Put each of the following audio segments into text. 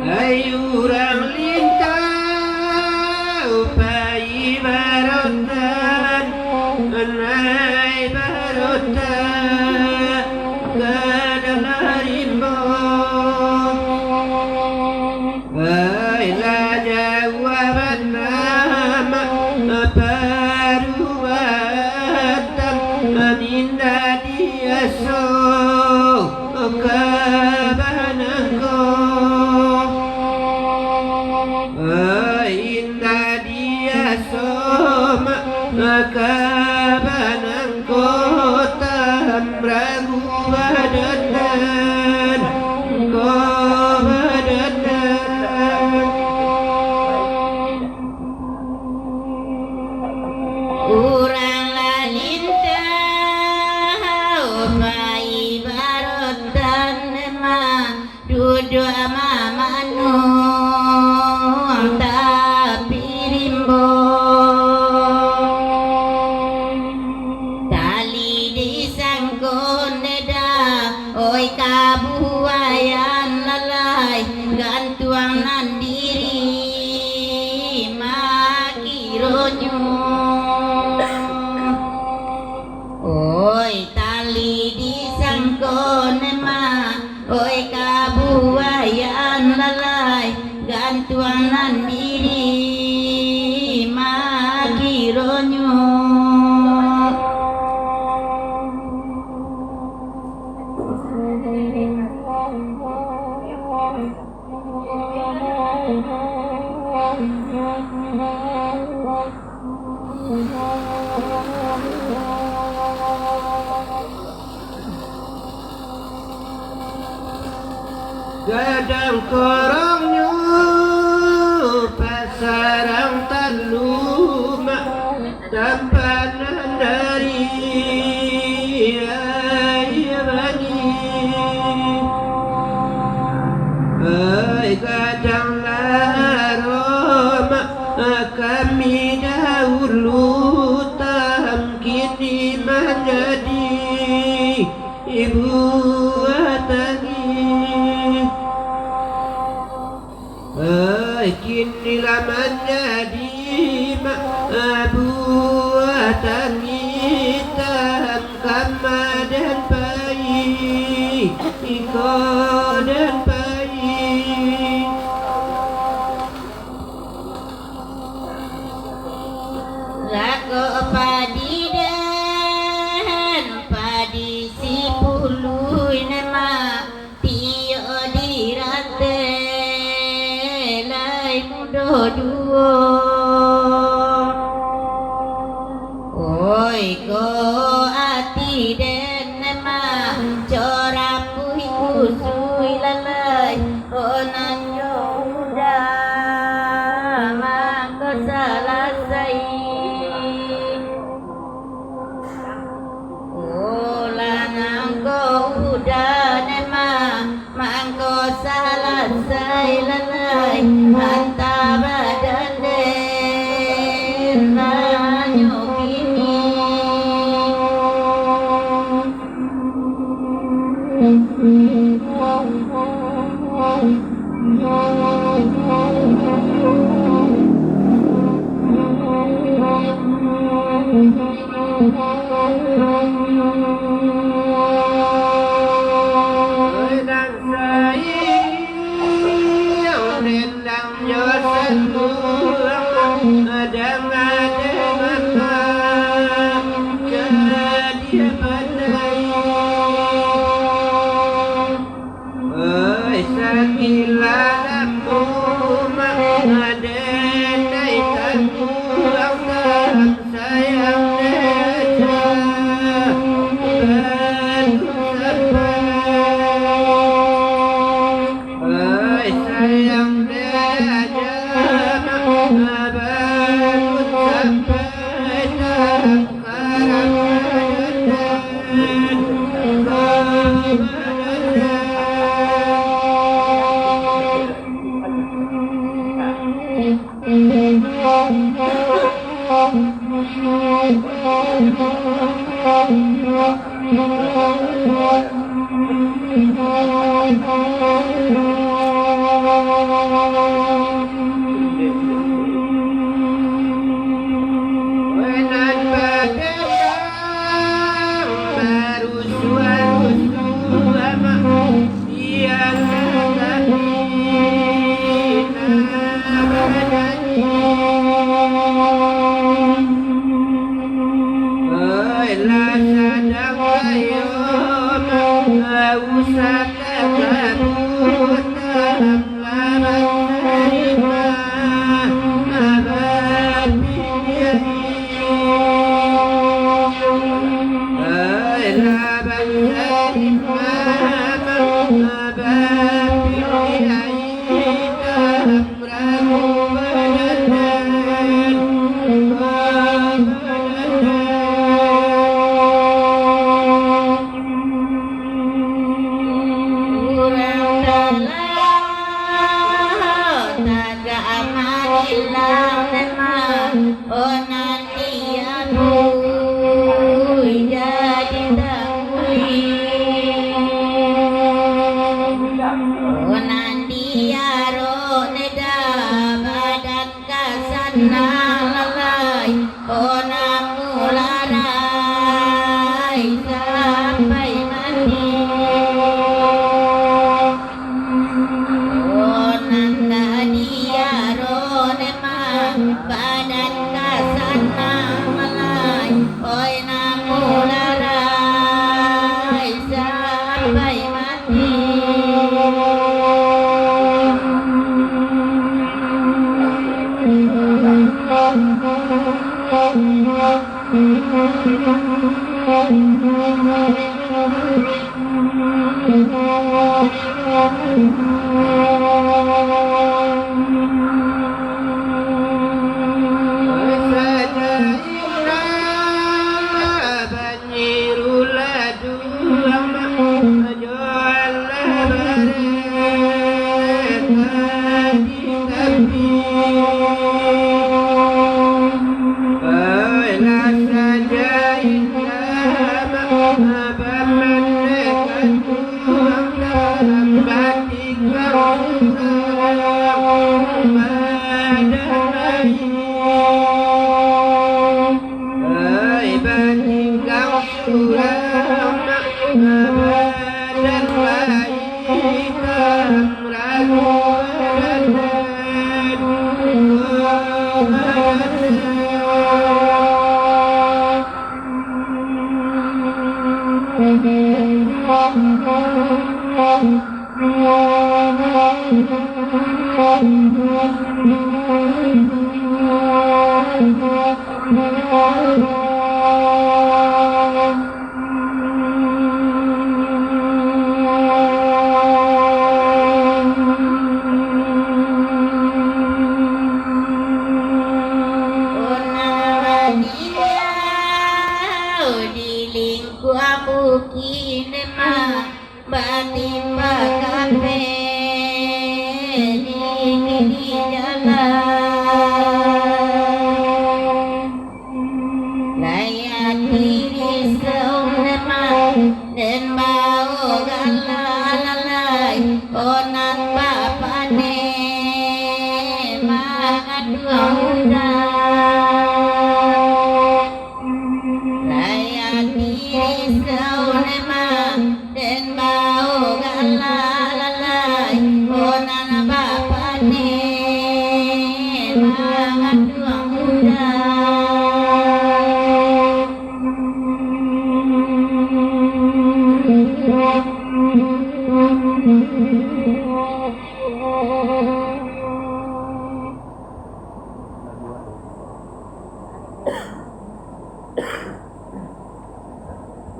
Ayurang lintang upai barotan anai barotan kadalarimbo Baila jawaban nama paruatan aninda diaso kabanako inda diaso kabanako tamragu badatan ko Urang lalinta upai barotan ma dudu mamanu tapi rimbo tali disangkon neda oi kabuayan lalai gantuang nandiri makironyo Oi tali disangkon ma oi kabuayan lalai gantuang nandiri makironyo Gadang korongnya pasarang taluma tampanan dari ayabani gadang laroma kami dahulu kini menjadi ibu atangi kini menjadi abu atangi tahan kama dan bayi iko dan bayi Rako padi dan padi si pului nama tio dirate lai mudo duo Oi ko ati den nama cora pui kusui lalai onan yo uda mako salasai udah nema mangko salasai lalai hanta badan den banyu kini Sakila hilang nama nanti aku jadi tangui nanti aro neda badan kasana lalai namu larai sampai mati nanda dia ronema badan kasana malai oi namu larai sampai mati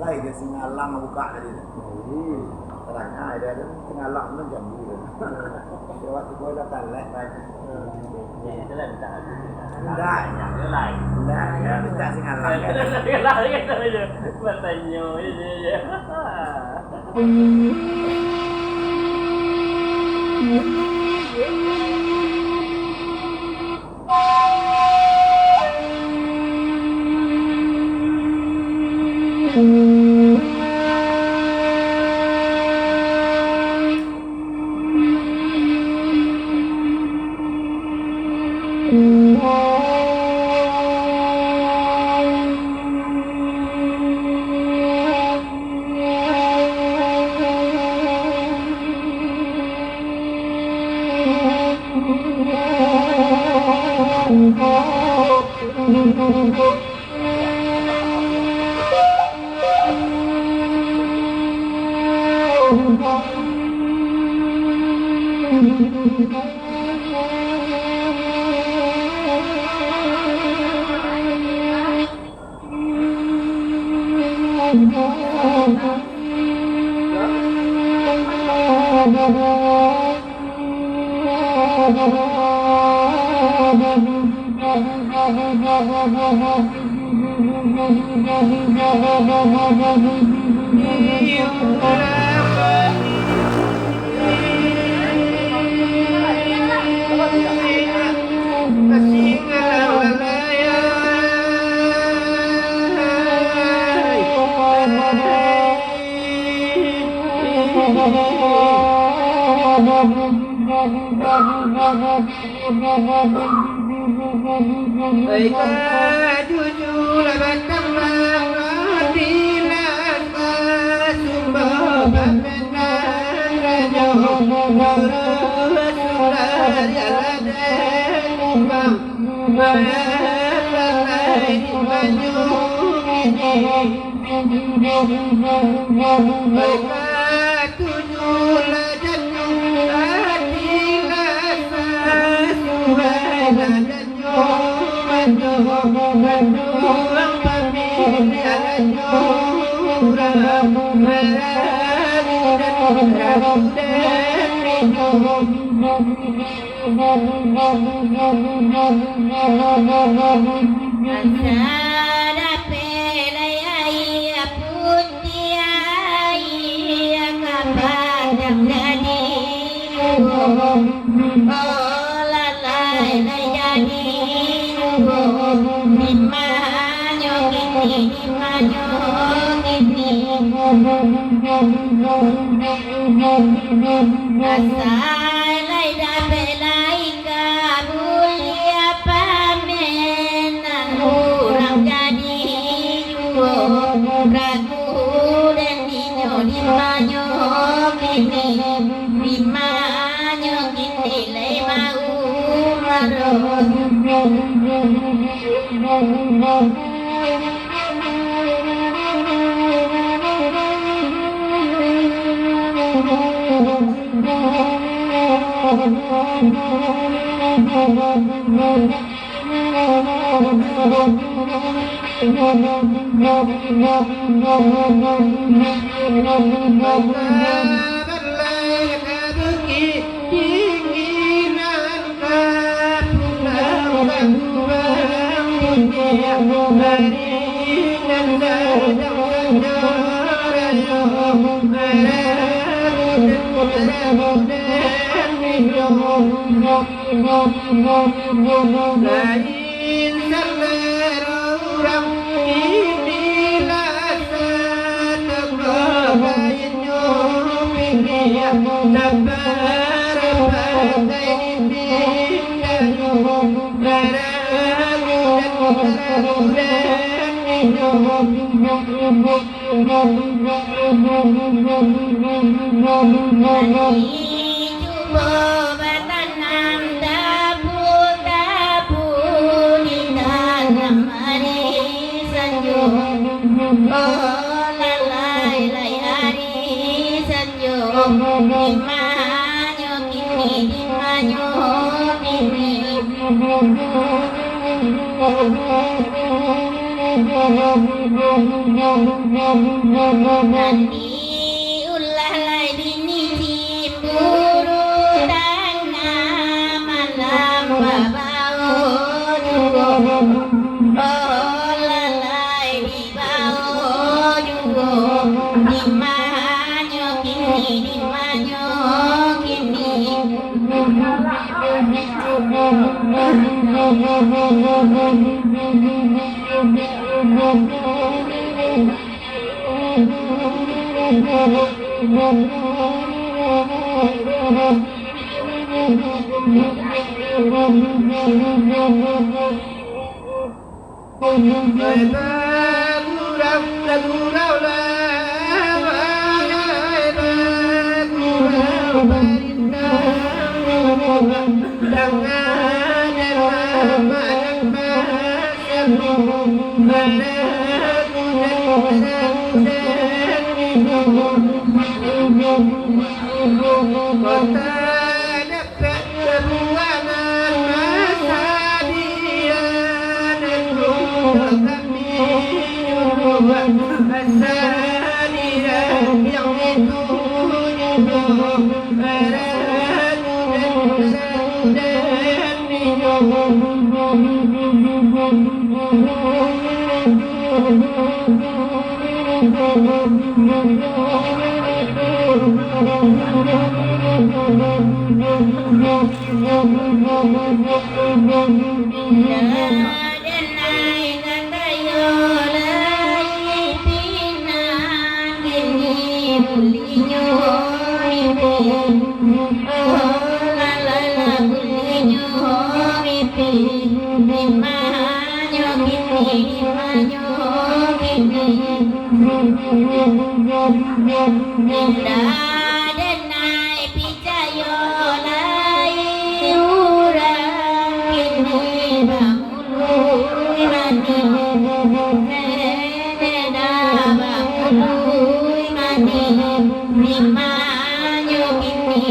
Lai dia singalang buka tadi. Terangnya ada singalang itu jam dulu. Dia waktu gua datang lek. Itu lah minta lagi. Enggak, Itu lain. enggak, ya minta singalang. Lari kan aja. Bertanya ini ya. Baiklah jujurlah batanglah radilah sumber bamenang rajo Rasulullah yang ada kumbang Baiklah di baju Baiklah tujuhlah jatuh hatilah sasuhailah Bantuang pamilihan jurah Antara pelai putih kapadang jadi oh lalai jadi dimanyo kini asal lai dapelai kabulia pamenan orang jadi ragu dan dinyo dimanyo kini lai mau marot Lain selera orang inilah setengah nyopingnya sabar pandai dipindah Nanti ulah lai bini cemburu tanah malam babao oh lalai di bao jugo dimanyo kini Bulinyo, manyo kini denai picayo lai urang kini bangului mani neda bangului mani manyo kini